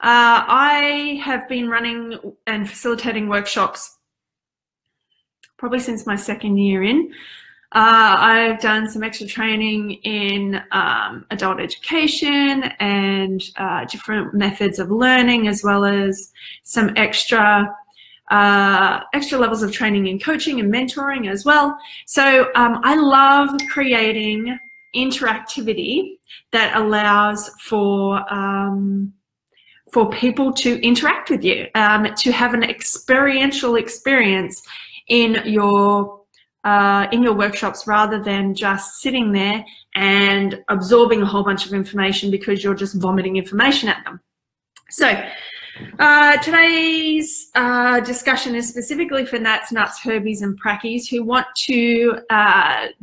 I have been running and facilitating workshops probably since my second year in. I've done some extra training in adult education and different methods of learning, as well as some extra levels of training in coaching and mentoring as well. So I love creating interactivity that allows for people to interact with you, to have an experiential experience in your workshops, rather than just sitting there and absorbing a whole bunch of information because you're just vomiting information at them. So today's discussion is specifically for Nats, Nuts, Herbies and Prackies who want to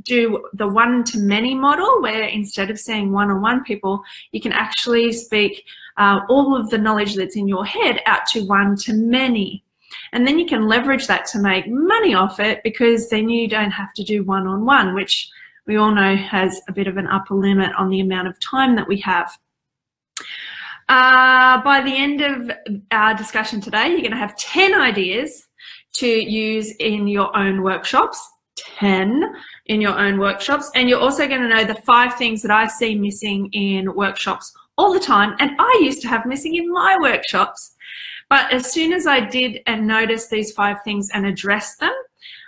do the one-to-many model, where instead of saying one-on-one people, you can actually speak all of the knowledge that's in your head out to one-to-many. And then you can leverage that to make money off it, because then you don't have to do one-on-one, which we all know has a bit of an upper limit on the amount of time that we have. By the end of our discussion today, you're going to have 10 ideas to use in your own workshops, 10 in your own workshops. And you're also going to know the 5 things that I see missing in workshops all the time, and I used to have missing in my workshops. But as soon as I did and noticed these 5 things and addressed them,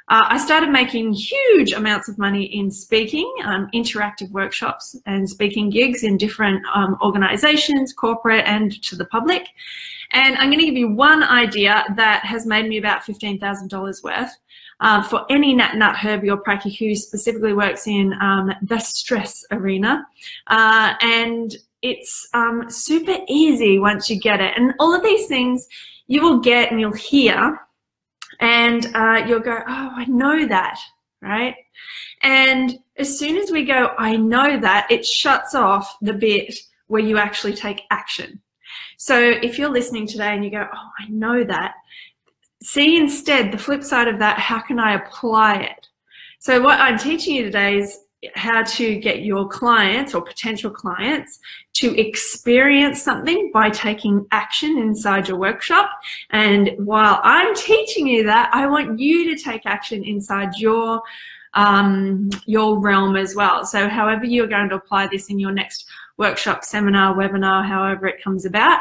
I started making huge amounts of money in speaking, interactive workshops and speaking gigs in different organizations, corporate and to the public. And I'm going to give you one idea that has made me about $15,000 worth for any nut, herbie or pracky who specifically works in the stress arena. And it's super easy once you get it. And all of these things you will get and you'll hear, and you'll go, oh, I know that, right? And as soon as we go, I know that, it shuts off the bit where you actually take action. So if you're listening today and you go, oh, I know that, see instead the flip side of that, how can I apply it? So what I'm teaching you today is how to get your clients or potential clients to experience something by taking action inside your workshop. And while I'm teaching you that, I want you to take action inside your realm as well. So however you're going to apply this in your next workshop, seminar, webinar, however it comes about,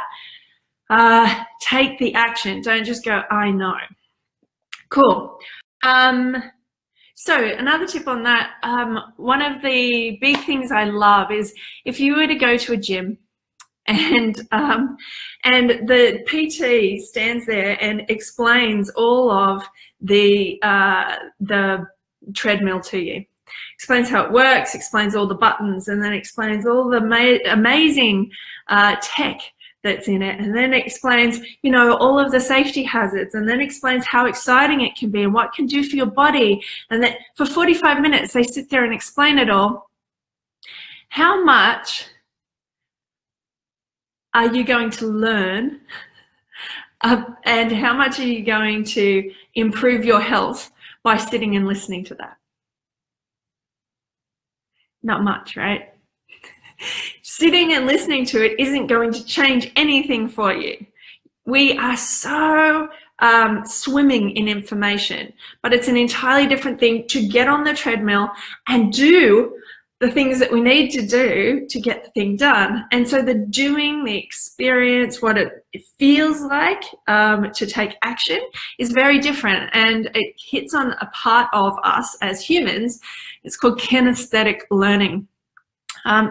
take the action. Don't just go, I know. Cool. So another tip on that, one of the big things I love is if you were to go to a gym and the PT stands there and explains all of the treadmill to you, explains how it works, explains all the buttons, and then explains all the amazing tech that's in it, and then it explains, you know, all of the safety hazards, and then explains how exciting it can be and what it can do for your body, and then for 45 minutes they sit there and explain it all. How much are you going to learn, and how much are you going to improve your health by sitting and listening to that? Not much, right? Sitting and listening to it isn't going to change anything for you. We are so swimming in information, but it's an entirely different thing to get on the treadmill and do the things that we need to do to get the thing done. And so the doing, the experience, what it feels like to take action is very different, and it hits on a part of us as humans. It's called kinesthetic learning.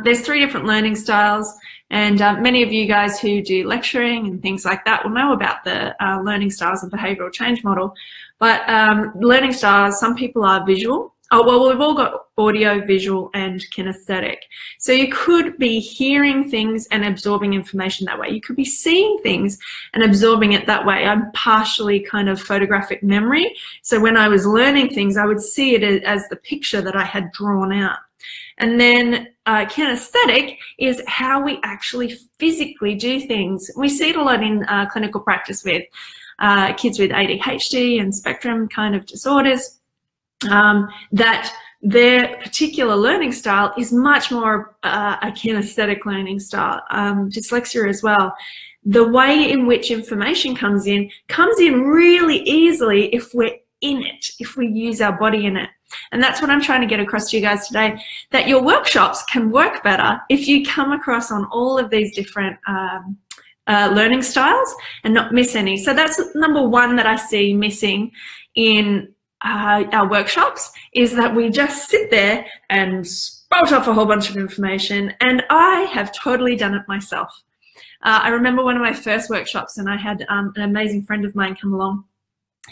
There's 3 different learning styles, and many of you guys who do lecturing and things like that will know about the learning styles of behavioral change model. But learning styles, some people are visual. Oh, well, we've all got audio, visual, and kinesthetic. So you could be hearing things and absorbing information that way. You could be seeing things and absorbing it that way. I'm partially kind of photographic memory. So when I was learning things, I would see it as the picture that I had drawn out. And then kinesthetic is how we actually physically do things. We see it a lot in clinical practice with kids with ADHD and spectrum kind of disorders, that their particular learning style is much more a kinesthetic learning style. Dyslexia as well. the way in which information comes in really easily if we're in it, if we use our body in it. And that's what I'm trying to get across to you guys today, that your workshops can work better if you come across on all of these different learning styles and not miss any. So that's number one that I see missing in our workshops, is that we just sit there and spout off a whole bunch of information. And I have totally done it myself. I remember one of my first workshops, and I had an amazing friend of mine come along,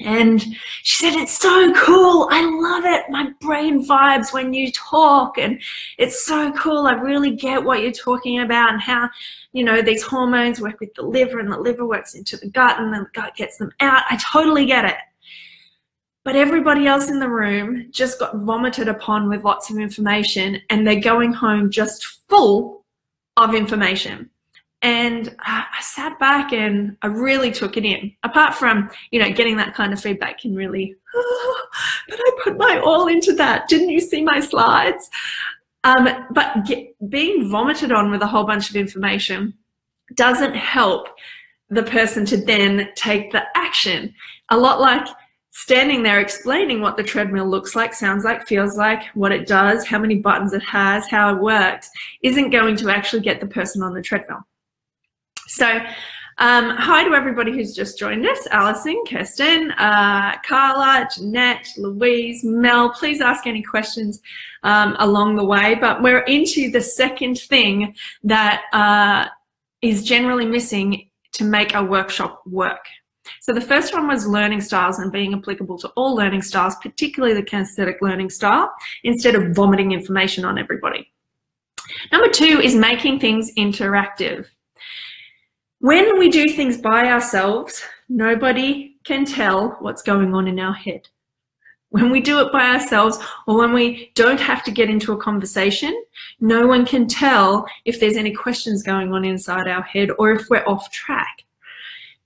and she said, "It's so cool. I love it. My brain vibes when you talk, and it's so cool. I really get what you're talking about and how, you know, these hormones work with the liver, and the liver works into the gut, and then the gut gets them out. I totally get it." But everybody else in the room just got vomited upon with lots of information, and they're going home just full of information. And I sat back and I really took it in. Apart from, you know, getting that kind of feedback can really, but I put my all into that. Didn't you see my slides? But being vomited on with a whole bunch of information doesn't help the person to then take the action. A lot like standing there explaining what the treadmill looks like, sounds like, feels like, what it does, how many buttons it has, how it works, isn't going to actually get the person on the treadmill. So hi to everybody who's just joined us: Alison, Kirsten, Carla, Jeanette, Louise, Mel. Please ask any questions along the way. But we're into the second thing that is generally missing to make our workshop work. So the first one was learning styles and being applicable to all learning styles, particularly the kinesthetic learning style, instead of vomiting information on everybody. Number two is making things interactive. When we do things by ourselves, nobody can tell what's going on in our head. When we do it by ourselves, or when we don't have to get into a conversation, no one can tell if there's any questions going on inside our head or if we're off track.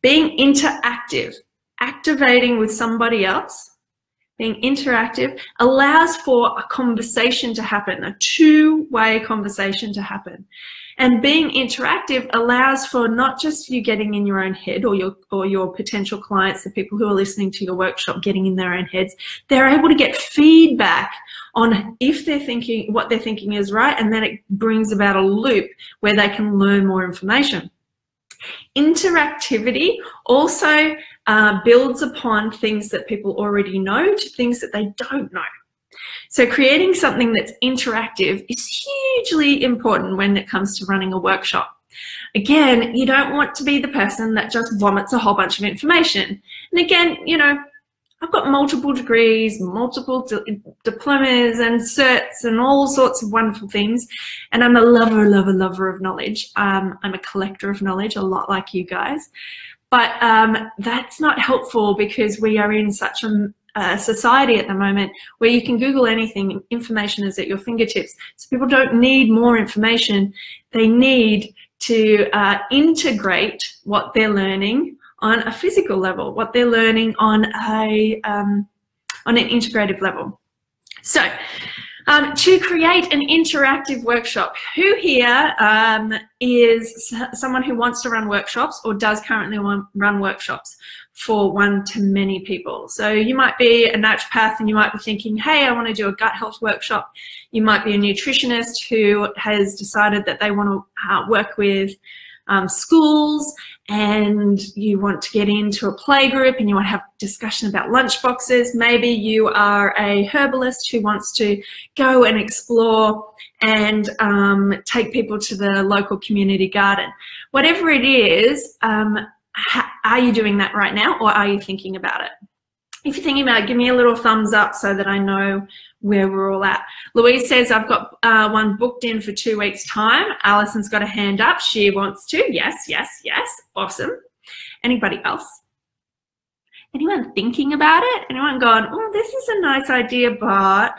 Being interactive, activating with somebody else, being interactive allows for a conversation to happen, a two-way conversation to happen. And being interactive allows for not just you getting in your own head, or your potential clients, the people who are listening to your workshop, getting in their own heads. They're able to get feedback on if they're thinking, what they're thinking is right, and then it brings about a loop where they can learn more information. Interactivity also builds upon things that people already know to things that they don't know. So creating something that's interactive is hugely important when it comes to running a workshop. Again, you don't want to be the person that just vomits a whole bunch of information. And again, you know, I've got multiple degrees, multiple diplomas and certs and all sorts of wonderful things. And I'm a lover of knowledge. I'm a collector of knowledge, a lot like you guys. But that's not helpful because we are in such a society at the moment where you can Google anything, information is at your fingertips. So people don't need more information. They need to integrate what they're learning on a physical level, what they're learning on an integrative level. So to create an interactive workshop, who here is someone who wants to run workshops or does currently run workshops for one-to-many people? So you might be a naturopath and you might be thinking, hey, I want to do a gut health workshop. You might be a nutritionist who has decided that they want to work with schools, and you want to get into a play group and you want to have discussion about lunch boxes. Maybe you are a herbalist who wants to go and explore and take people to the local community garden. Whatever it is, are you doing that right now, or are you thinking about it? If you're thinking about it, give me a little thumbs up so that I know where we're all at. Louise says, I've got one booked in for 2 weeks' time. Alison's got a hand up. She wants to. Yes, yes, yes. Awesome. Anybody else? Anyone thinking about it? Anyone going, oh, this is a nice idea, but...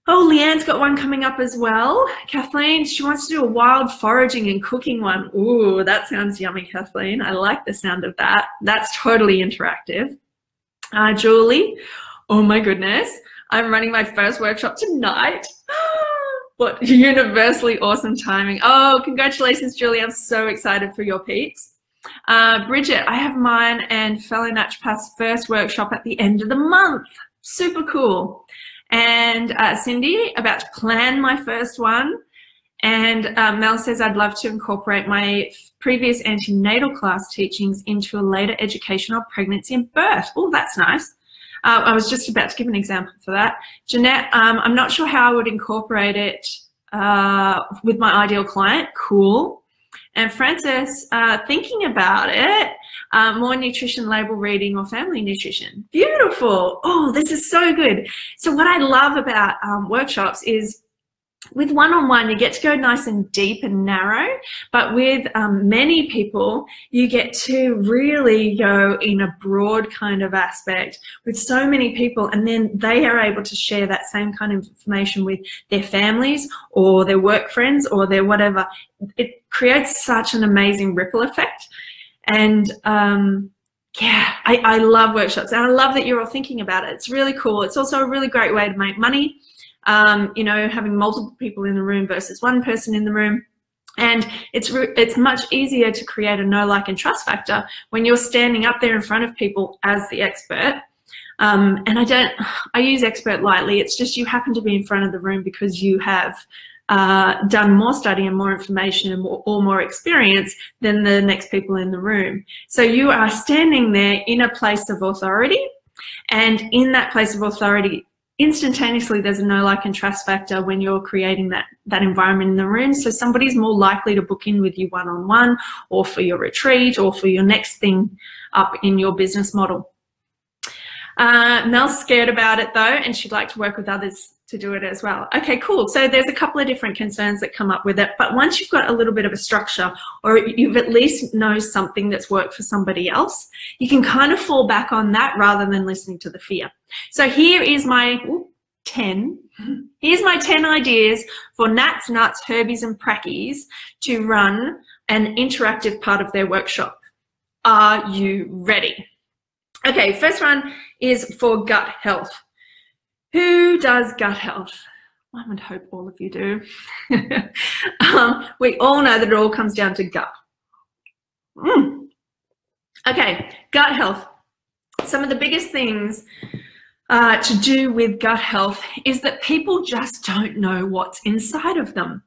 Oh, Leanne's got one coming up as well. Kathleen, she wants to do a wild foraging and cooking one. Ooh, that sounds yummy, Kathleen. I like the sound of that. That's totally interactive. Julie, oh my goodness, I'm running my first workshop tonight. What universally awesome timing. Oh, congratulations, Julie. I'm so excited for your peeps. Bridget, I have mine and fellow naturopath's first workshop at the end of the month. Super cool. And Cindy, about to plan my first one. And Mel says, I'd love to incorporate my previous antenatal class teachings into a later education on pregnancy and birth. Oh, that's nice. I was just about to give an example for that. Jeanette, I'm not sure how I would incorporate it with my ideal client. Cool. And Frances, thinking about it, more nutrition label reading or family nutrition. Beautiful. Oh, this is so good. So what I love about workshops is with one-on-one, you get to go nice and deep and narrow, but with many people, you get to really go in a broad kind of aspect with so many people, and then they are able to share that same kind of information with their families or their work friends or their whatever. It creates such an amazing ripple effect. And yeah, I love workshops, and I love that you're all thinking about it. It's really cool. It's also a really great way to make money. You know, having multiple people in the room versus one person in the room. And it's much easier to create a know, like, and trust factor when you're standing up there in front of people as the expert. And I use expert lightly. It's just you happen to be in front of the room because you have done more study and more information and more experience than the next people in the room. So you are standing there in a place of authority, and in that place of authority, instantaneously there's a know, like, and trust factor when you're creating that environment in the room. So somebody's more likely to book in with you one-on-one or for your retreat or for your next thing up in your business model. Mel's scared about it though, and she'd like to work with others to do it as well. Okay, cool. So there's a couple of different concerns that come up with it, but once you've got a little bit of a structure, or you've at least know something that's worked for somebody else, you can kind of fall back on that rather than listening to the fear. So here is my 10. Here's my 10 ideas for nats, nuts, herbies, and prackies to run an interactive part of their workshop. Are you ready? Okay, first one is for gut health. Who does gut health? I would hope all of you do. We all know that it all comes down to gut. Okay, gut health. Some of the biggest things to do with gut health is that people just don't know what's inside of them.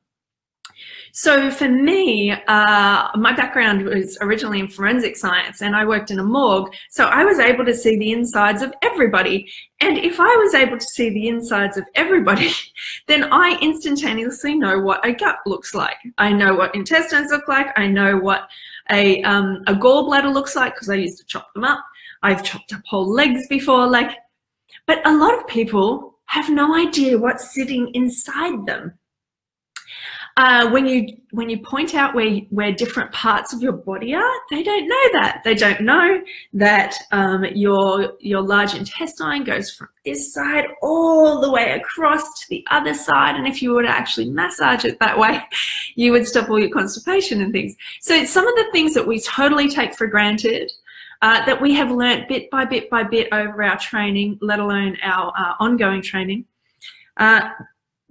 So for me, my background was originally in forensic science, and I worked in a morgue, so I was able to see the insides of everybody. And if I was able to see the insides of everybody, then I instantaneously know what a gut looks like. I know what intestines look like. I know what a gallbladder looks like because I used to chop them up. I've chopped up whole legs before, but a lot of people have no idea what's sitting inside them. When you point out where different parts of your body are, they don't know that. They don't know that your large intestine goes from this side all the way across to the other side. And if you were to actually massage it that way, you would stop all your constipation and things. So some of the things that we totally take for granted, that we have learnt bit by bit by bit over our training, let alone our ongoing training,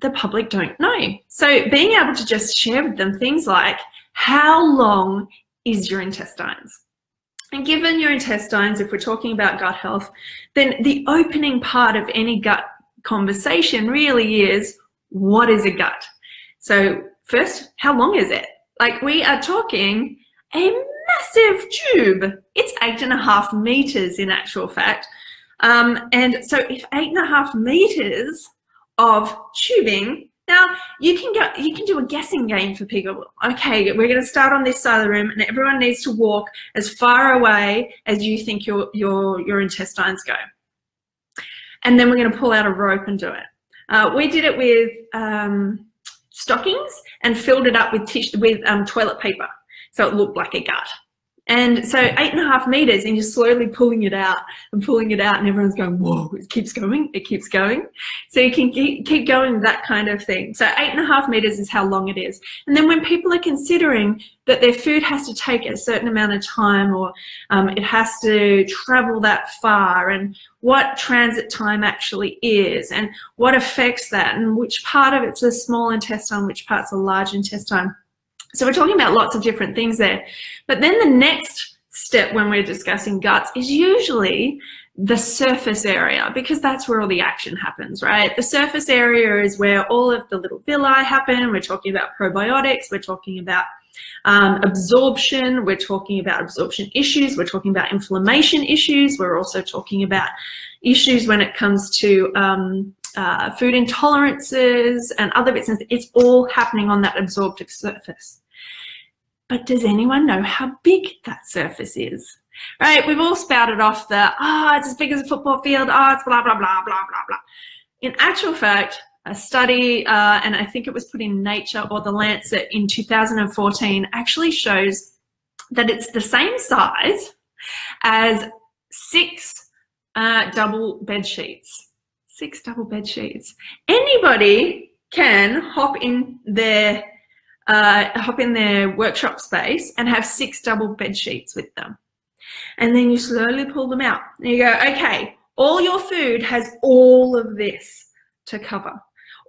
the public don't know. So being able to just share with them things like, how long is your intestines? And given your intestines, if we're talking about gut health, then the opening part of any gut conversation really is, what is a gut? So first, how long is it? Like, we are talking a massive tube. It's 8.5 meters in actual fact. And so if 8.5 meters of tubing, now you can do a guessing game for people. Okay, we're going to start on this side of the room, and everyone needs to walk as far away as you think your intestines go. And then we're going to pull out a rope and do it. We did it with stockings and filled it up with toilet paper, so it looked like a gut. And so 8.5 meters, and you're slowly pulling it out, and everyone's going, whoa, it keeps going, it keeps going. So you can keep going with that kind of thing. So 8.5 meters is how long it is. And then when people are considering that their food has to take a certain amount of time, or it has to travel that far, and what transit time actually is, and what affects that, and which part of it's a small intestine, which part's a large intestine. So we're talking about lots of different things there. But then the next step when we're discussing guts is usually the surface area, because that's where all the action happens, right? The surface area is where all of the little villi happen. We're talking about probiotics. We're talking about absorption. We're talking about absorption issues. We're talking about inflammation issues. We're also talking about issues when it comes to food intolerances and other bits. It's all happening on that absorptive surface. But does anyone know how big that surface is? Right? We've all spouted off the, it's as big as a football field, it's blah, blah, blah, blah, blah, blah. In actual fact, a study, and I think it was put in Nature or The Lancet in 2014, actually shows that it's the same size as 6 double bed sheets. 6 double bed sheets. Anybody can hop in their workshop space and have 6 double bed sheets with them. And then you slowly pull them out. And you go, okay, all your food has all of this to cover.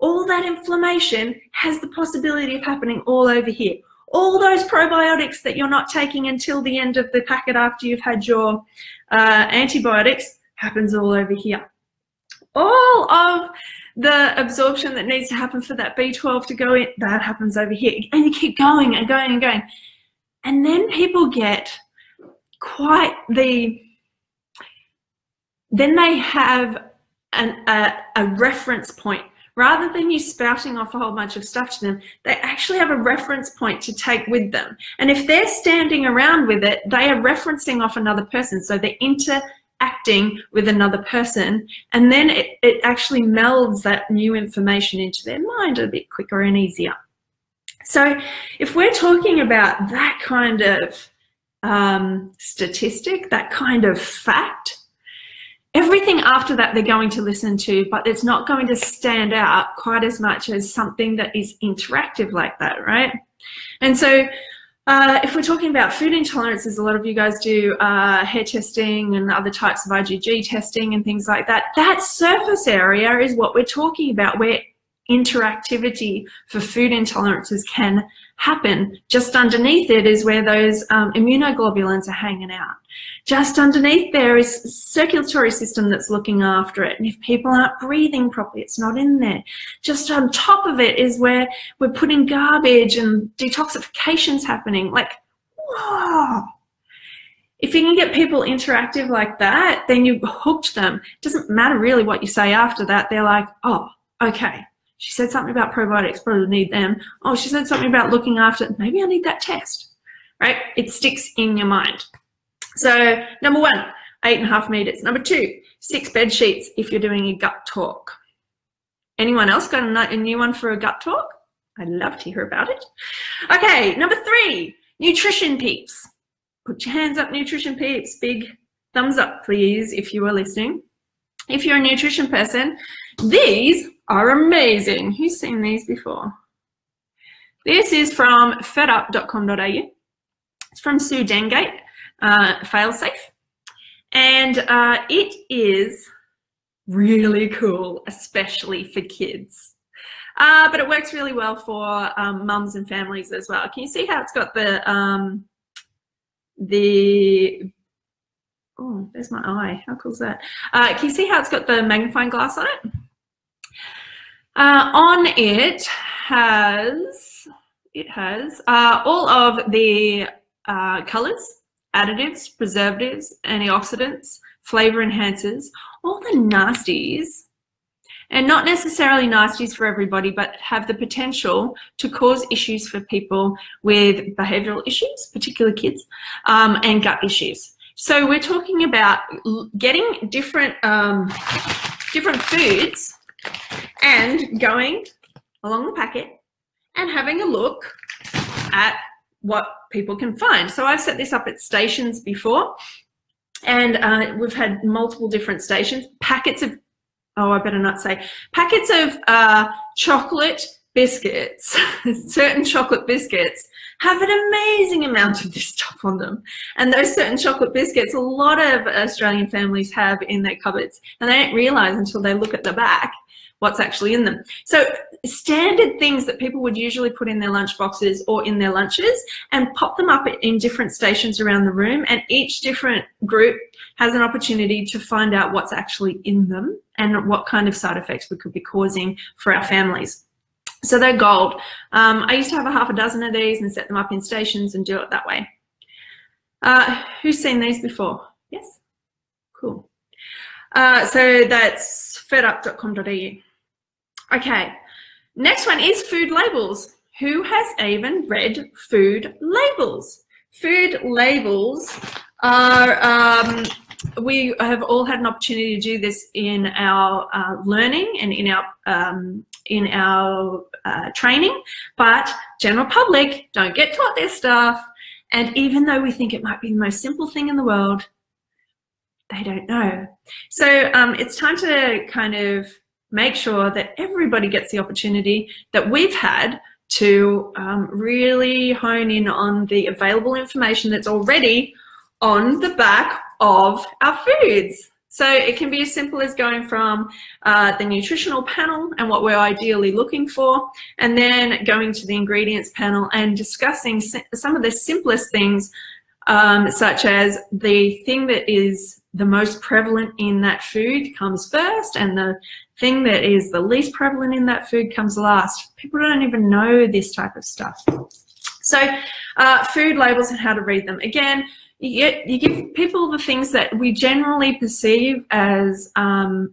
All that inflammation has the possibility of happening all over here. All those probiotics that you're not taking until the end of the packet after you've had your antibiotics happens all over here. All of the absorption that needs to happen for that B12 to go in, that happens over here. And you keep going and going and going. And then people get quite then they have a reference point. Rather than you spouting off a whole bunch of stuff to them, they actually have a reference point to take with them. And if they're standing around with it, they are referencing off another person. So they're interacting with another person, and then it actually melds that new information into their mind a bit quicker and easier. So if we're talking about that kind of statistic, that kind of fact, everything after that they're going to listen to, but it's not going to stand out quite as much as something that is interactive like that, right? And so if we're talking about food intolerances, a lot of you guys do hair testing and other types of IgG testing and things like that. That surface area is what we're talking about, where interactivity for food intolerances can happen. Just underneath it is where those immunoglobulins are hanging out. Just underneath there is a circulatory system that's looking after it. And if people aren't breathing properly, it's not in there. Just on top of it is where we're putting garbage and detoxification's happening. Like, whoa. If you can get people interactive like that, then you've hooked them. It doesn't matter really what you say after that. They're like, oh, okay. She said something about probiotics, probably need them. Oh, she said something about looking after it. Maybe I need that test, right? It sticks in your mind. So number 1, 8.5 meters. Number 2, 6 bed sheets if you're doing a gut talk. Anyone else got a new one for a gut talk? I'd love to hear about it. Okay, number 3, nutrition peeps. Put your hands up, nutrition peeps. Big thumbs up, please, if you are listening. If you're a nutrition person, these are amazing. Who's seen these before? This is from fedup.com.au. It's from Sue Dengate, Failsafe. And it is really cool, especially for kids. But it works really well for mums and families as well. Can you see how it's got oh, there's my eye. How cool is that? Can you see how it's got the magnifying glass on it? On it has all of the colors, additives, preservatives, antioxidants, flavor enhancers, all the nasties, and not necessarily nasties for everybody, but have the potential to cause issues for people with behavioral issues, particularly kids, and gut issues. So we're talking about getting different foods and going along the packet and having a look at what people can find. So I've set this up at stations before, and we've had multiple different stations, packets of, oh, I better not say, packets of chocolate biscuits, certain chocolate biscuits have an amazing amount of this stuff on them. And those certain chocolate biscuits, a lot of Australian families have in their cupboards, and they don't realise until they look at the back what's actually in them. So standard things that people would usually put in their lunch boxes or in their lunches, and pop them up in different stations around the room, and each different group has an opportunity to find out what's actually in them and what kind of side effects we could be causing for our families. So they're gold. I used to have a half a dozen of these and set them up in stations and do it that way. Who's seen these before? Yes? Cool. So that's fedup.com.au. Okay, next one is food labels. Who has even read food labels? Food labels are, we have all had an opportunity to do this in our learning and in our training, but general public don't get taught this stuff. And even though we think it might be the most simple thing in the world, they don't know. So it's time to kind of make sure that everybody gets the opportunity that we've had to really hone in on the available information that's already on the back of our foods. So it can be as simple as going from the nutritional panel and what we're ideally looking for, and then going to the ingredients panel and discussing some of the simplest things, such as the thing that is the most prevalent in that food comes first, and the thing that is the least prevalent in that food comes last. People don't even know this type of stuff. So food labels and how to read them. Again, you give people the things that we generally perceive as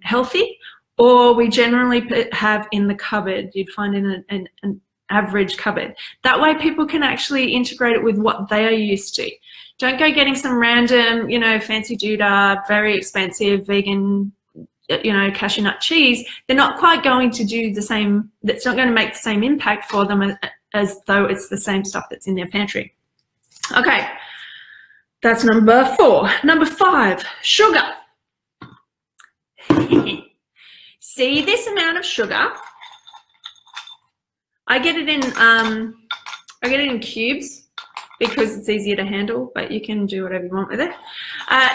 healthy, or we generally have in the cupboard. You'd find in an average cupboard. That way people can actually integrate it with what they are used to. Don't go getting some random, you know, fancy doodah, very expensive vegan, you know, cashew nut cheese. They're not quite going to do the same, that's not going to make the same impact for them as though it's the same stuff that's in their pantry. Okay. That's number 4. Number 5, sugar. See this amount of sugar? I get it in cubes because it's easier to handle, but you can do whatever you want with it.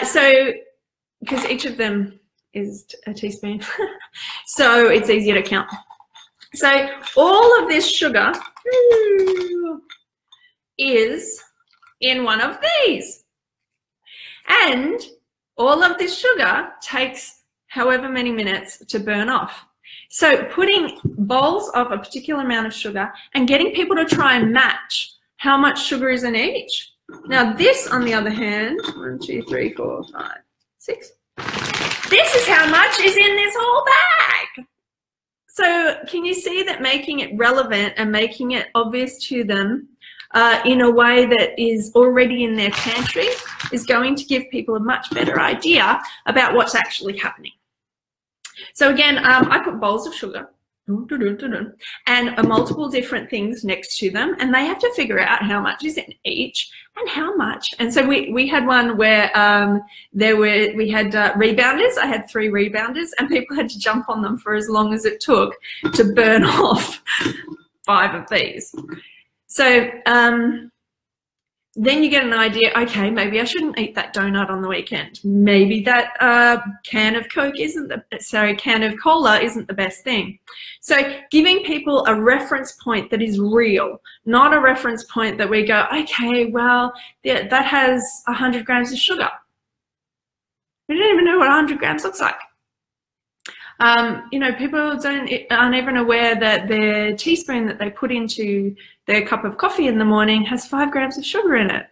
So, because each of them is a teaspoon, so it's easier to count. So all of this sugar is in one of these. And all of this sugar takes however many minutes to burn off. So putting bowls of a particular amount of sugar and getting people to try and match how much sugar is in each. Now this, on the other hand, 1, 2, 3, 4, 5, 6. This is how much is in this whole bag. So can you see that making it relevant and making it obvious to them in a way that is already in their pantry is going to give people a much better idea about what's actually happening. So again, I put bowls of sugar and multiple different things next to them, and they have to figure out how much is in each and how much. And so we had one where we had rebounders. I had 3 rebounders, and people had to jump on them for as long as it took to burn off 5 of these. So then you get an idea, okay, maybe I shouldn't eat that donut on the weekend. Maybe that can of Coke can of cola isn't the best thing. So giving people a reference point that is real, not a reference point that we go, okay, well, yeah, that has 100 grams of sugar. We don't even know what 100 grams looks like. You know, people aren't even aware that their teaspoon that they put into their cup of coffee in the morning has 5 grams of sugar in it.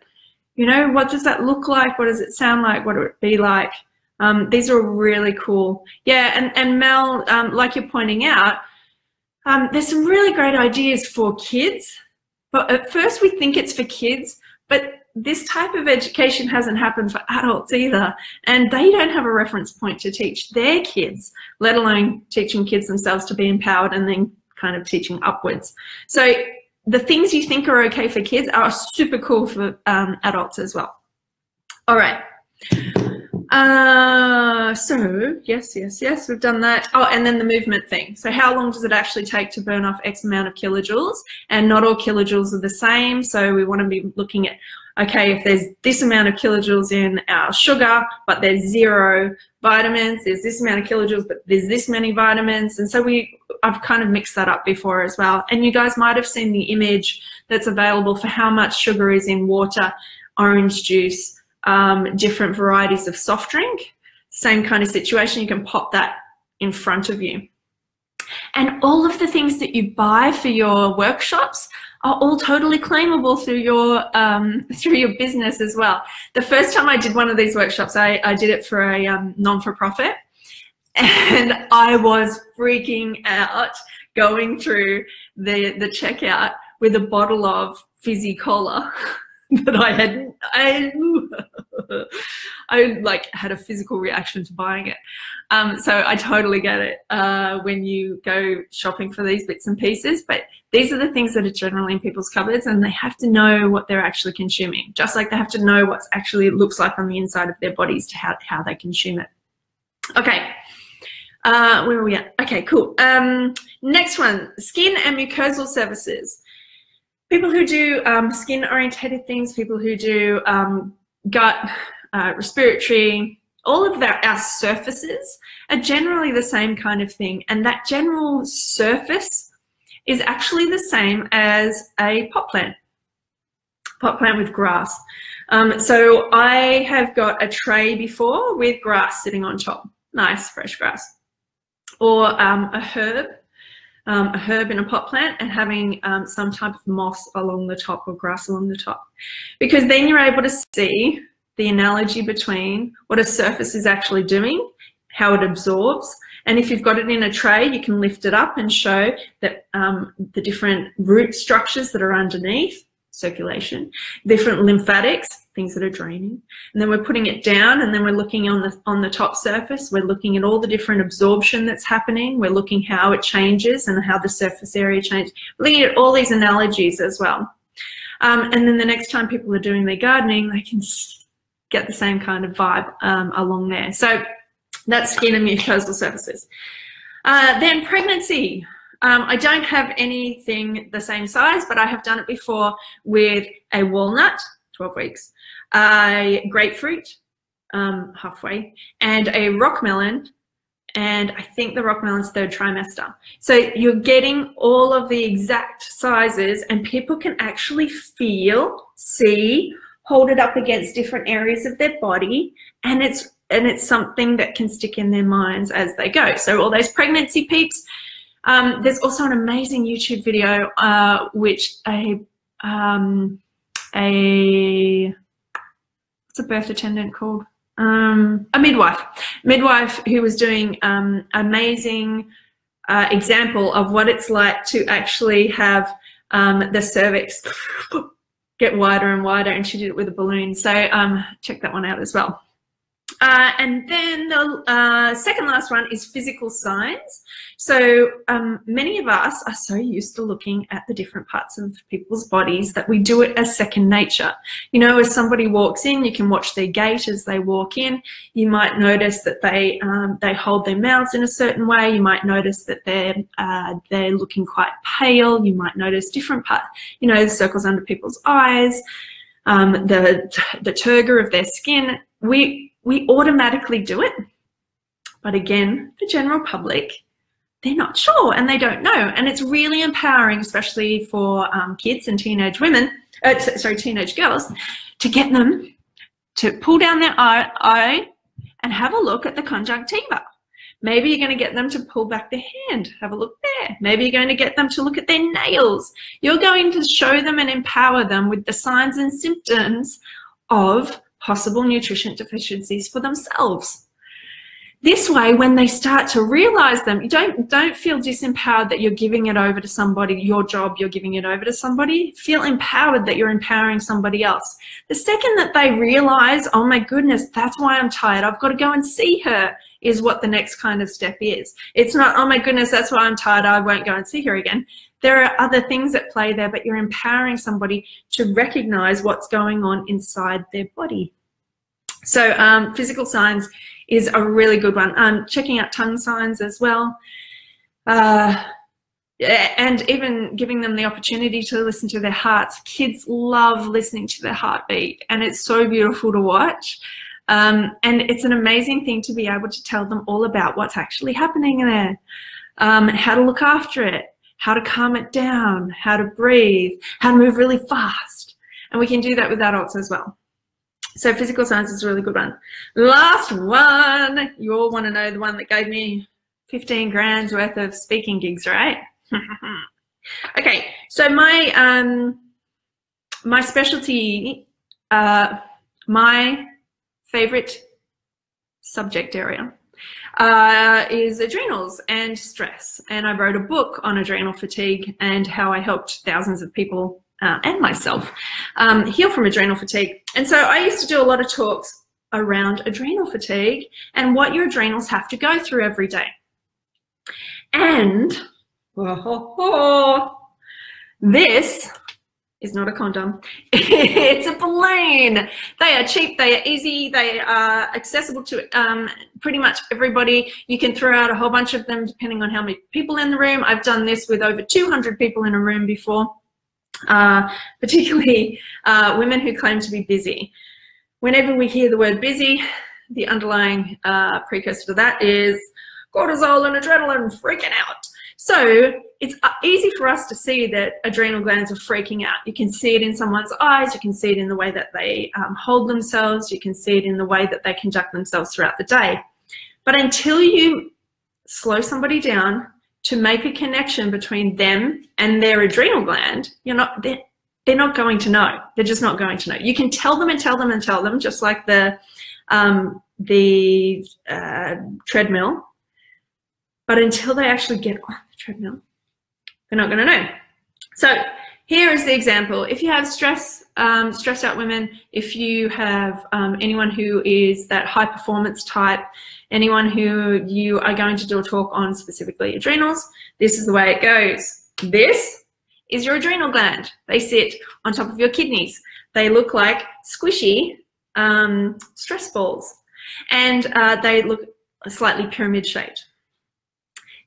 You know, what does that look like? What does it sound like? What would it be like? These are really cool. Yeah, and Mel, like you're pointing out, there's some really great ideas for kids, but at first we think it's for kids, but this type of education hasn't happened for adults either, and they don't have a reference point to teach their kids, let alone teaching kids themselves to be empowered and then kind of teaching upwards. So the things you think are okay for kids are super cool for adults as well. All right. So yes, we've done that. Oh, and then the movement thing. So how long does it actually take to burn off X amount of kilojoules? And not all kilojoules are the same. So we want to be looking at okay, if there's this amount of kilojoules in our sugar, but there's 0 vitamins, there's this amount of kilojoules, but there's this many vitamins. And so I've kind of mixed that up before as well. And you guys might have seen the image that's available for how much sugar is in water, orange juice, different varieties of soft drink. Same kind of situation, you can pop that in front of you. And all of the things that you buy for your workshops are all totally claimable through your business as well. The first time I did one of these workshops, I did it for a non-for-profit, and I was freaking out going through the checkout with a bottle of fizzy cola that I like had a physical reaction to buying it. So I totally get it when you go shopping for these bits and pieces, but these are the things that are generally in people's cupboards, and they have to know what they're actually consuming, just like they have to know what actually it looks like on the inside of their bodies to how they consume it. Okay, where are we at? Okay, cool. Next one, skin and mucosal services. People who do skin-orientated things, people who do gut, respiratory, all of our surfaces are generally the same kind of thing. And that general surface is actually the same as a pot plant with grass. So I have got a tray before with grass sitting on top, nice fresh grass, or a herb in a pot plant and having some type of moss along the top or grass along the top, because then you're able to see the analogy between what a surface is actually doing, how it absorbs, and if you've got it in a tray, you can lift it up and show that the different root structures that are underneath, circulation, different lymphatics, things that are draining, and then we're putting it down, and then we're looking on the top surface, we're looking at all the different absorption that's happening, we're looking how it changes and how the surface area changes, we're looking at all these analogies as well. And then the next time people are doing their gardening, they can get the same kind of vibe along there. So that's skin and mucosal surfaces. Then pregnancy. I don't have anything the same size, but I have done it before with a walnut, 12 weeks, a grapefruit, halfway, and a rock melon, and I think the rock melon's 3rd trimester. So you're getting all of the exact sizes, and people can actually feel, see, hold it up against different areas of their body, and it's something that can stick in their minds as they go. So all those pregnancy peeps. There's also an amazing YouTube video which what's a birth attendant called? A midwife who was doing amazing example of what it's like to actually have the cervix get wider and wider, and she did it with a balloon. So check that one out as well. And then the second last one is physical signs. So many of us are so used to looking at the different parts of people's bodies that we do it as second nature. You know, as somebody walks in, you can watch their gait as they walk in. You might notice that they hold their mouths in a certain way. You might notice that they're looking quite pale. You might notice different parts, you know, the circles under people's eyes, the turgor of their skin. We automatically do it, but again, the general public, they're not sure and they don't know. And it's really empowering, especially for kids and teenage women, teenage girls, to get them to pull down their eye and have a look at the conjunctiva. Maybe you're going to get them to pull back their hand, have a look there. Maybe you're going to get them to look at their nails. You're going to show them and empower them with the signs and symptoms of possible nutrition deficiencies for themselves. This way, when they start to realize them, you don't feel disempowered that you're giving it over to somebody, your job, you're giving it over to somebody. Feel empowered that you're empowering somebody else. The second that they realize, oh my goodness, that's why I'm tired, I've got to go and see her, is what the next kind of step is. It's not, oh my goodness, that's why I'm tired, I won't go and see her again. There are other things at play there, but you're empowering somebody to recognize what's going on inside their body. So physical signs is a really good one. Checking out tongue signs as well. and even giving them the opportunity to listen to their hearts. Kids love listening to their heartbeat, and it's so beautiful to watch. And it's an amazing thing to be able to tell them all about what's actually happening there, how to look after it, how to calm it down, how to breathe, how to move really fast. And we can do that with adults as well. So physical science is a really good one. Last one, you all want to know the one that gave me 15 grand's worth of speaking gigs, right? Okay, so my my specialty, my favorite subject area is adrenals and stress, and I wrote a book on adrenal fatigue and how I helped thousands of people and myself heal from adrenal fatigue. And so I used to do a lot of talks around adrenal fatigue and what your adrenals have to go through every day. And this is not a condom. It's a balloon. They are cheap, they are easy, they are accessible to pretty much everybody. You can throw out a whole bunch of them depending on how many people in the room. I've done this with over 200 people in a room before, particularly women who claim to be busy. Whenever we hear the word busy, the underlying precursor to that is cortisol and adrenaline freaking out. So it's easy for us to see that adrenal glands are freaking out. You can see it in someone's eyes. You can see it in the way that they hold themselves. You can see it in the way that they conduct themselves throughout the day. But until you slow somebody down to make a connection between them and their adrenal gland, they're not going to know. They're just not going to know. You can tell them and tell them and tell them, just like the treadmill. But until they actually get on the treadmill, they're not going to know. So here is the example. If you have stressed out women, if you have anyone who is that high performance type, anyone who you are going to do a talk on specifically adrenals, this is the way it goes. This is your adrenal gland. They sit on top of your kidneys. They look like squishy stress balls, and they look slightly pyramid shaped.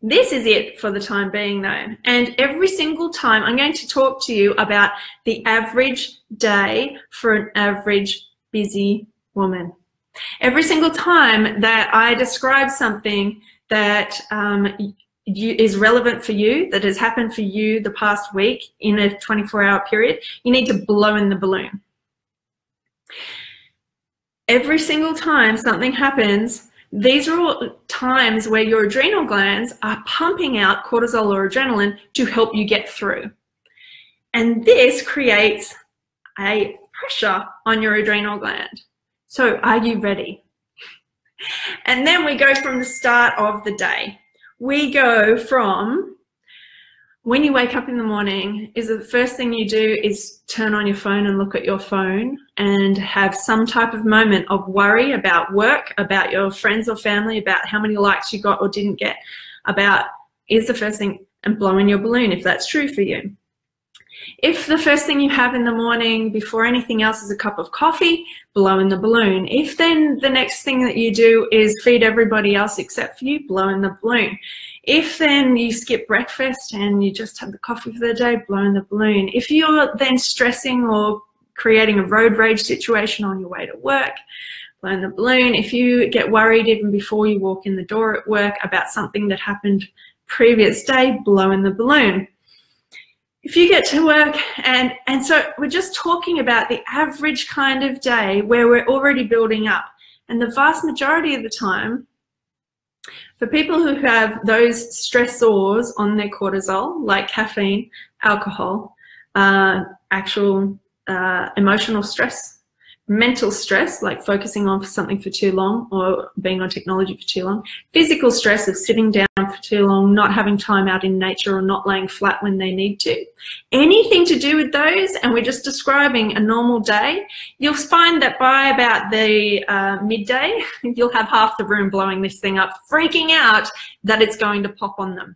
This is it for the time being though. And every single time I'm going to talk to you about the average day for an average busy woman. Every single time that I describe something that is relevant for you, that has happened for you the past week in a 24-hour period, you need to blow in the balloon. Every single time something happens, these are all times where your adrenal glands are pumping out cortisol or adrenaline to help you get through. And this creates a pressure on your adrenal gland. So are you ready? And then we go from the start of the day. We go from when you wake up in the morning, is the first thing you do is turn on your phone and look at your phone and have some type of moment of worry about work, about your friends or family, about how many likes you got or didn't get, about is the first thing, and blow in your balloon if that's true for you. If the first thing you have in the morning before anything else is a cup of coffee, blow in the balloon. If then the next thing that you do is feed everybody else except for you, blow in the balloon. If then you skip breakfast and you just have the coffee for the day, blow in the balloon. If you're then stressing or creating a road rage situation on your way to work, blow in the balloon. If you get worried even before you walk in the door at work about something that happened previous day, blow in the balloon. If you get to work, and so we're just talking about the average kind of day where we're already building up. And the vast majority of the time, for people who have those stressors on their cortisol, like caffeine, alcohol, actual emotional stress, mental stress, like focusing on something for too long or being on technology for too long, physical stress of sitting down for too long, not having time out in nature or not laying flat when they need to. Anything to do with those, and we're just describing a normal day, you'll find that by about the midday, you'll have half the room blowing this thing up, freaking out that it's going to pop on them.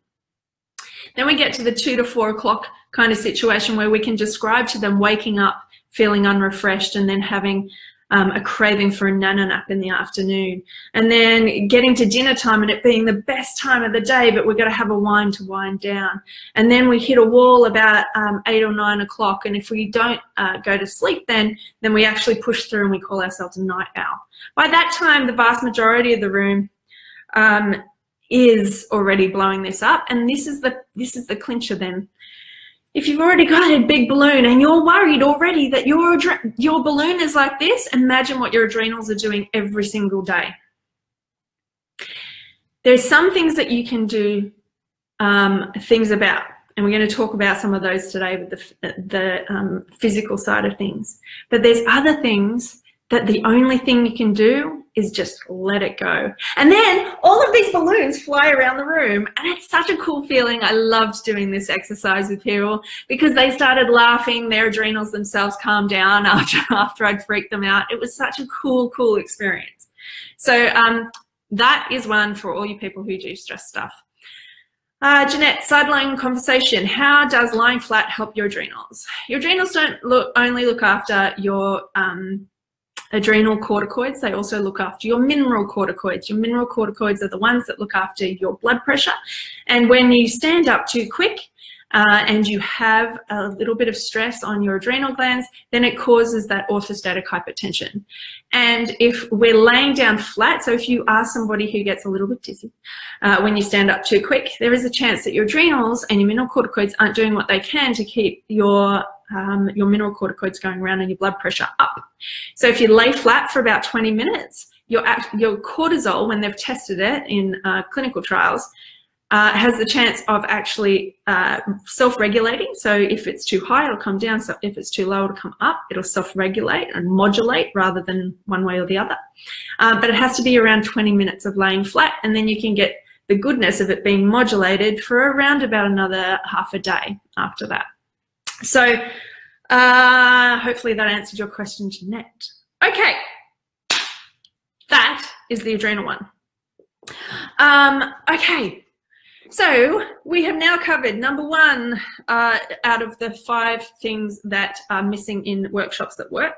Then we get to the 2 to 4 o'clock kind of situation where we can describe to them waking up feeling unrefreshed and then having a craving for a nana nap in the afternoon, and then getting to dinner time and it being the best time of the day, but we've got to have a wine to wind down. And then we hit a wall about 8 or 9 o'clock, and if we don't go to sleep then we actually push through and we call ourselves a night owl. By that time, the vast majority of the room is already blowing this up, and this is the clincher then. If you've already got a big balloon and you're worried already that your balloon is like this, imagine what your adrenals are doing every single day. There's some things that you can do things about, and we're going to talk about some of those today with the physical side of things. But there's other things that the only thing you can do is just let it go. And then all of these balloons fly around the room, and it's such a cool feeling. I loved doing this exercise with people because they started laughing, their adrenals themselves calmed down after I'd freaked them out. It was such a cool experience. So that is one for all you people who do stress stuff. Jeanette, sideline conversation. How does lying flat help your adrenals? Your adrenals don't only look after your adrenal corticoids, they also look after your mineral corticoids. Your mineral corticoids are the ones that look after your blood pressure. And when you stand up too quick and you have a little bit of stress on your adrenal glands, then it causes that orthostatic hypertension. And if we're laying down flat, so if you are somebody who gets a little bit dizzy when you stand up too quick, there is a chance that your adrenals and your mineral corticoids aren't doing what they can to keep your mineral corticoids going around and your blood pressure up. So if you lay flat for about 20 minutes, your cortisol, when they've tested it in clinical trials, has the chance of actually self-regulating. So if it's too high, it'll come down. So if it's too low, it'll come up. It'll self-regulate and modulate rather than one way or the other. But it has to be around 20 minutes of laying flat, and then you can get the goodness of it being modulated for around about another half a day after that. So hopefully that answered your question, Jeanette. Okay, that is the adrenal one. Okay, so we have now covered number 1 out of the 5 things that are missing in workshops that work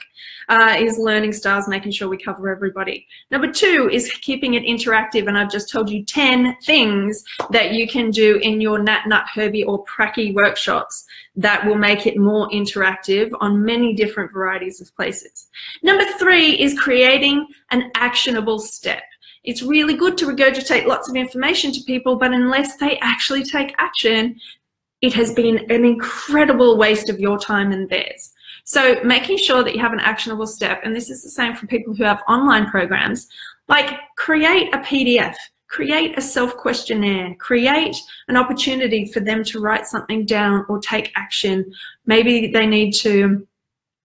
is learning styles, making sure we cover everybody. Number 2 is keeping it interactive, and I've just told you 10 things that you can do in your Nat, Nut, Herbie or Pracky workshops that will make it more interactive on many different varieties of places. Number 3 is creating an actionable step. It's really good to regurgitate lots of information to people, but unless they actually take action, it has been an incredible waste of your time and theirs. So making sure that you have an actionable step, and this is the same for people who have online programs, like create a PDF, create a self-questionnaire, create an opportunity for them to write something down or take action. Maybe they need to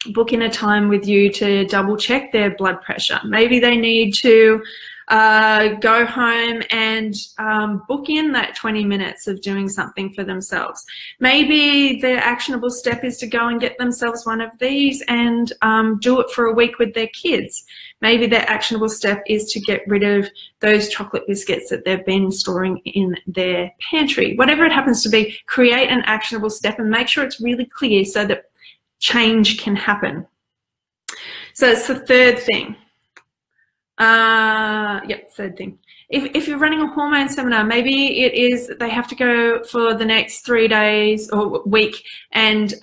book in a time with you to double check their blood pressure. Maybe they need to go home and book in that 20 minutes of doing something for themselves. Maybe their actionable step is to go and get themselves one of these and do it for a week with their kids. Maybe their actionable step is to get rid of those chocolate biscuits that they've been storing in their pantry. Whatever it happens to be, create an actionable step and make sure it's really clear so that change can happen. So it's the third thing. Third thing. If you're running a hormone seminar, maybe it is that they have to go for the next 3 days or week and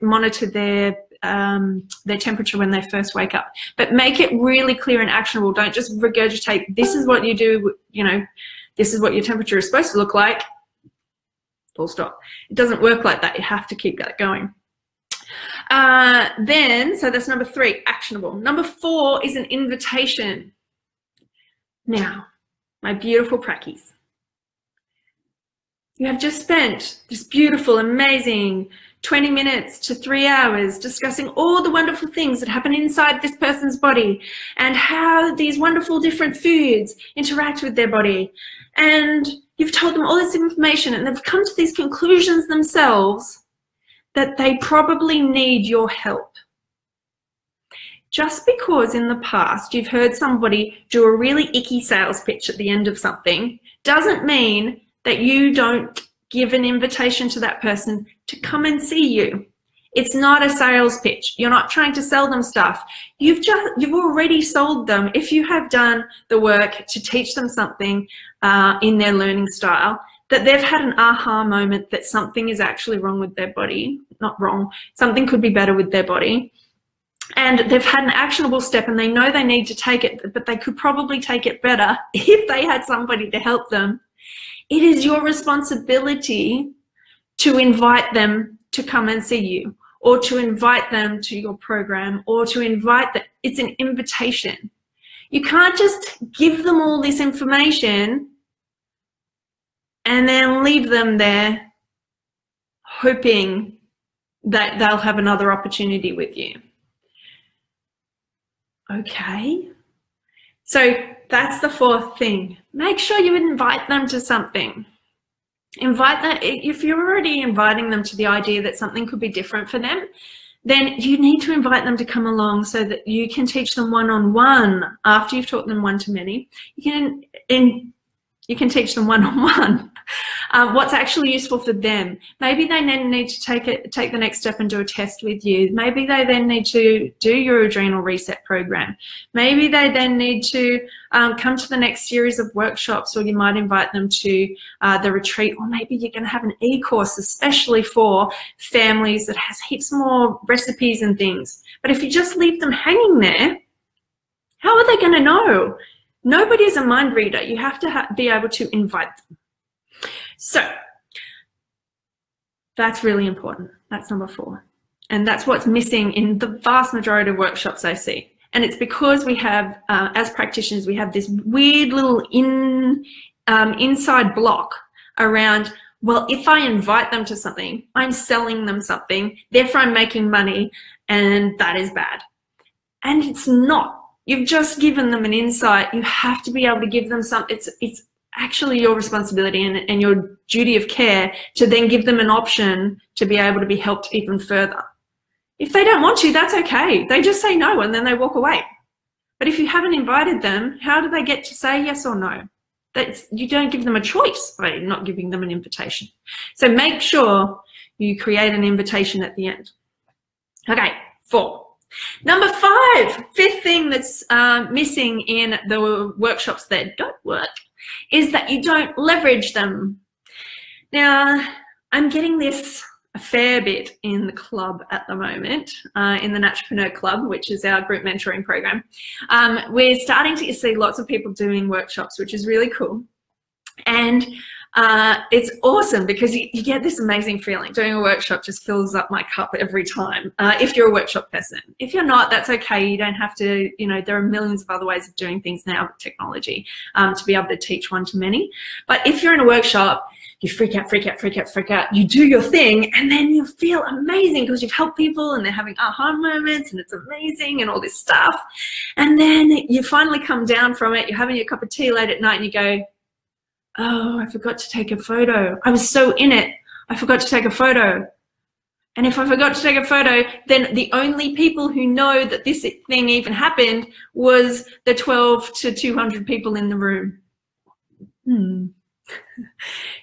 monitor their temperature when they first wake up. But make it really clear and actionable. Don't just regurgitate, this is what you do, this is what your temperature is supposed to look like, full stop. It doesn't work like that. You have to keep that going. So that's number 3, actionable. Number 4 is an invitation. Now, my beautiful prackies, you have just spent this beautiful, amazing 20 minutes to 3 hours discussing all the wonderful things that happen inside this person's body and how these wonderful different foods interact with their body. And you've told them all this information and they've come to these conclusions themselves that they probably need your help. Just because in the past you've heard somebody do a really icky sales pitch at the end of something doesn't mean that you don't give an invitation to that person to come and see you. It's not a sales pitch. You're not trying to sell them stuff. You've already sold them. If you have done the work to teach them something in their learning style, that they've had an aha moment that something is actually wrong with their body, not wrong, something could be better with their body, and they've had an actionable step and they know they need to take it, but they could probably take it better if they had somebody to help them. It is your responsibility to invite them to come and see you, or to invite them to your program, or to invite them. It's an invitation. You can't just give them all this information and then leave them there hoping that they'll have another opportunity with you. Okay, so that's the fourth thing. Make sure you invite them to something. Invite them. If you're already inviting them to the idea that something could be different for them, then you need to invite them to come along so that you can teach them one-on-one. After you've taught them one-to-many, you can teach them one-on-one what's actually useful for them. Maybe they then need to take the next step and do a test with you. Maybe they then need to do your adrenal reset program. Maybe they then need to come to the next series of workshops, or you might invite them to the retreat, or maybe you're going to have an e-course especially for families that has heaps more recipes and things. But if you just leave them hanging there, how are they going to know? Nobody's a mind reader. You have to be able to invite them. So that's really important. That's number 4. And that's what's missing in the vast majority of workshops I see. And it's because we have, as practitioners, we have this weird little inside block around, well, if I invite them to something, I'm selling them something, therefore I'm making money, and that is bad. And it's not. You've just given them an insight. You have to be able to give them something. It's actually your responsibility and your duty of care to then give them an option to be able to be helped even further. If they don't want to, that's okay. They just say no and then they walk away. But if you haven't invited them, how do they get to say yes or no? You don't give them a choice by not giving them an invitation. So make sure you create an invitation at the end. Okay, 4. Number 5, fifth thing that's missing in the workshops that don't work is that you don't leverage them. Now, I'm getting this a fair bit in the club at the moment, in the Naturopreneur Club, which is our group mentoring program. We're starting to see lots of people doing workshops, which is really cool. And it's awesome because you get this amazing feeling. Doing a workshop just fills up my cup every time, if you're a workshop person. If you're not, that's okay. You don't have to, there are millions of other ways of doing things now with technology to be able to teach one-to-many. But if you're in a workshop, you freak out, freak out, freak out, freak out. You do your thing and then you feel amazing because you've helped people and they're having aha moments and it's amazing and all this stuff. And then you finally come down from it. You're having your cup of tea late at night and you go, oh, I forgot to take a photo. I was so in it, I forgot to take a photo. And if I forgot to take a photo, then the only people who know that this thing even happened was the 12 to 200 people in the room.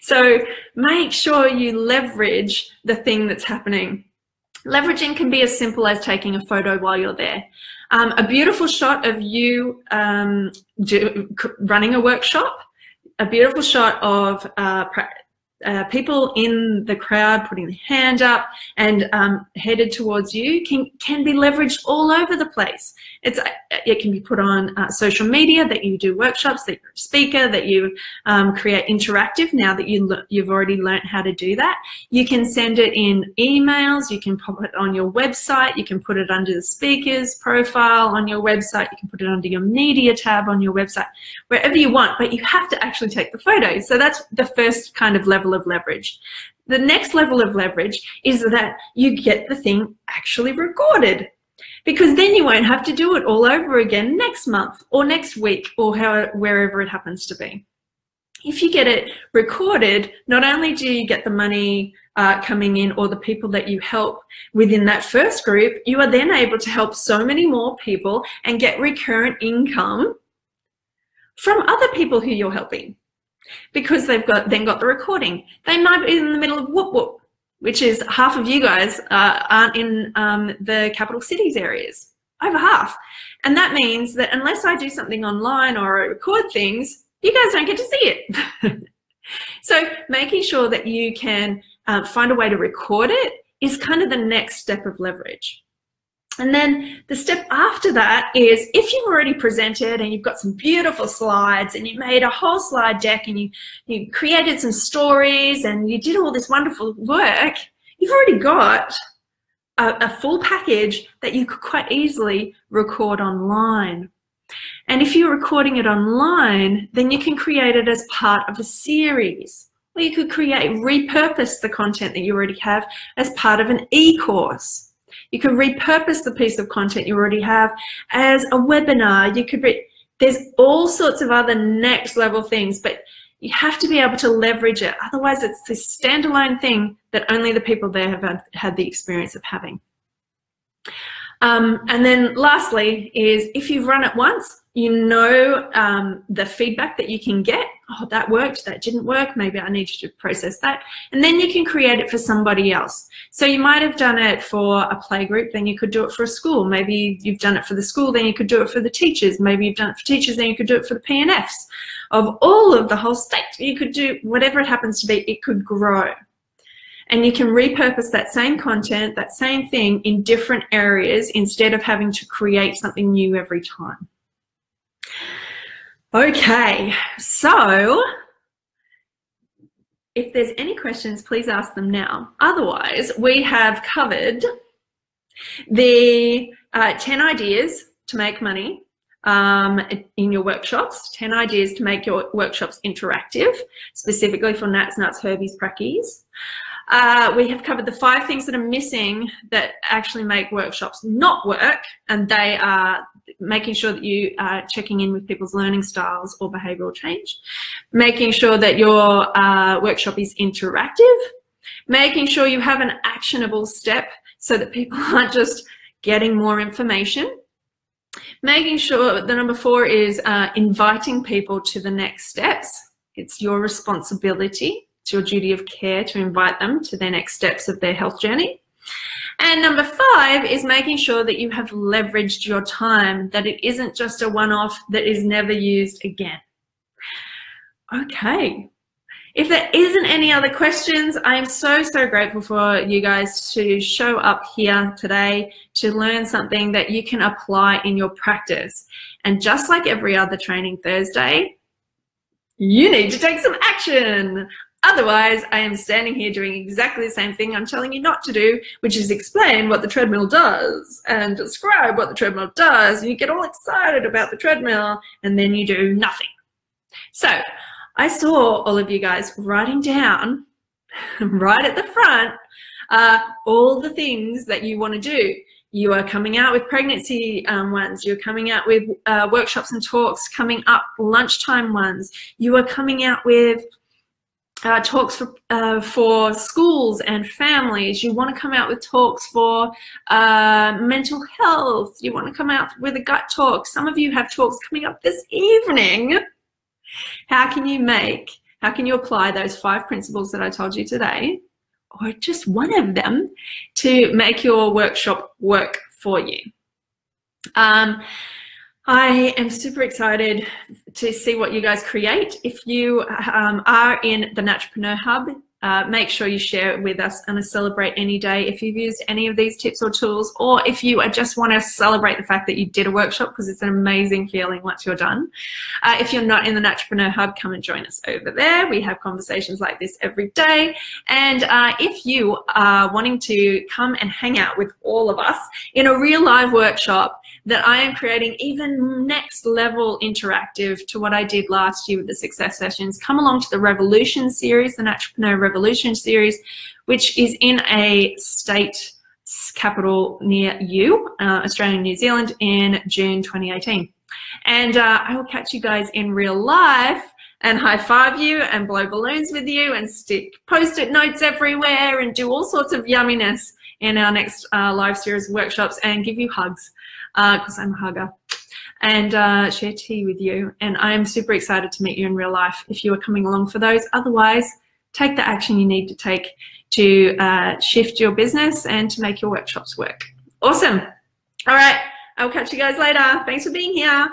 So make sure you leverage the thing that's happening. Leveraging can be as simple as taking a photo while you're there. A beautiful shot of you running a workshop, a beautiful shot of people in the crowd putting their hand up and headed towards you can be leveraged all over the place. It can be put on social media, that you do workshops, that you're a speaker, that you create interactive now that you've already learned how to do that. You can send it in emails, you can pop it on your website, you can put it under the speaker's profile on your website, you can put it under your media tab on your website, wherever you want, but you have to actually take the photo. So that's the first kind of level of leverage. The next level of leverage is that you get the thing actually recorded, because then you won't have to do it all over again next month or next week or wherever it happens to be. If you get it recorded, not only do you get the money coming in or the people that you help within that first group, you are then able to help so many more people and get recurrent income from other people who you're helping, because they've then got the recording. They might be in the middle of whoop whoop. which is half of you guys aren't in the capital cities areas, over half. And that means that unless I do something online or I record things, you guys don't get to see it. So making sure that you can find a way to record it is kind of the next step of leverage. And then the step after that is, if you've already presented and you've got some beautiful slides and you made a whole slide deck and you created some stories and you did all this wonderful work, you've already got a full package that you could quite easily record online. And if you're recording it online, then you can create it as part of a series. Or you could repurpose the content that you already have as part of an e-course. You can repurpose the piece of content you already have as a webinar. You could there's all sorts of other next level things, but you have to be able to leverage it. Otherwise, it's this standalone thing that only the people there have had the experience of having. And then lastly is, if you've run it once, you know the feedback that you can get. Oh, that worked, that didn't work, maybe I need you to process that. And then you can create it for somebody else. So you might have done it for a play group, then you could do it for a school. Maybe you've done it for the school, then you could do it for the teachers. Maybe you've done it for teachers, then you could do it for the PNFs of all of the whole state. You could do whatever it happens to be, it could grow. And you can repurpose that same content, that same thing in different areas instead of having to create something new every time. Okay, so if there's any questions, please ask them now. Otherwise, we have covered the 10 ideas to make money in your workshops, 10 ideas to make your workshops interactive, specifically for Nats, Nuts, Herbies, Prackies. We have covered the 5 things that are missing that actually make workshops not work, and they are making sure that you are checking in with people's learning styles or behavioural change, making sure that your workshop is interactive, making sure you have an actionable step so that people aren't just getting more information, making sure the number 4 is inviting people to the next steps. It's your responsibility. It's your duty of care to invite them to their next steps of their health journey. And number 5 is making sure that you have leveraged your time, that it isn't just a one-off that is never used again. Okay. If there isn't any other questions, I am so grateful for you guys to show up here today to learn something that you can apply in your practice. And just like every other training Thursday, you need to take some action. Otherwise, I am standing here doing exactly the same thing I'm telling you not to do, which is explain what the treadmill does and describe what the treadmill does. And you get all excited about the treadmill and then you do nothing. So I saw all of you guys writing down right at the front all the things that you want to do. You are coming out with pregnancy ones. You're coming out with workshops and talks coming up, lunchtime ones. You are coming out with talks for schools and families. You want to come out with talks for mental health. You want to come out with a gut talk. Some of you have talks coming up this evening. How can you apply those 5 principles that I told you today, or just one of them, to make your workshop work for you? I am super excited to see what you guys create. If you are in the Naturpreneur Hub, make sure you share it with us on a Celebrate Any Day if you've used any of these tips or tools, or if you just want to celebrate the fact that you did a workshop, because it's an amazing feeling once you're done. If you're not in the Naturpreneur Hub, come and join us over there. We have conversations like this every day. And if you are wanting to come and hang out with all of us in a real live workshop that I am creating, even next level interactive to what I did last year with the Success Sessions, come along to the Revolution series, the Naturpreneur Revolution series, which is in a state capital near you, Australia and New Zealand, in June 2018. And I will catch you guys in real life and high-five you and blow balloons with you and stick Post-it notes everywhere and do all sorts of yumminess in our next live series of workshops, and give you hugs, because I'm a hugger, and share tea with you. And I'm super excited to meet you in real life if you are coming along for those. Otherwise, take the action you need to take to shift your business and to make your workshops work. Awesome. All right. I'll catch you guys later. Thanks for being here.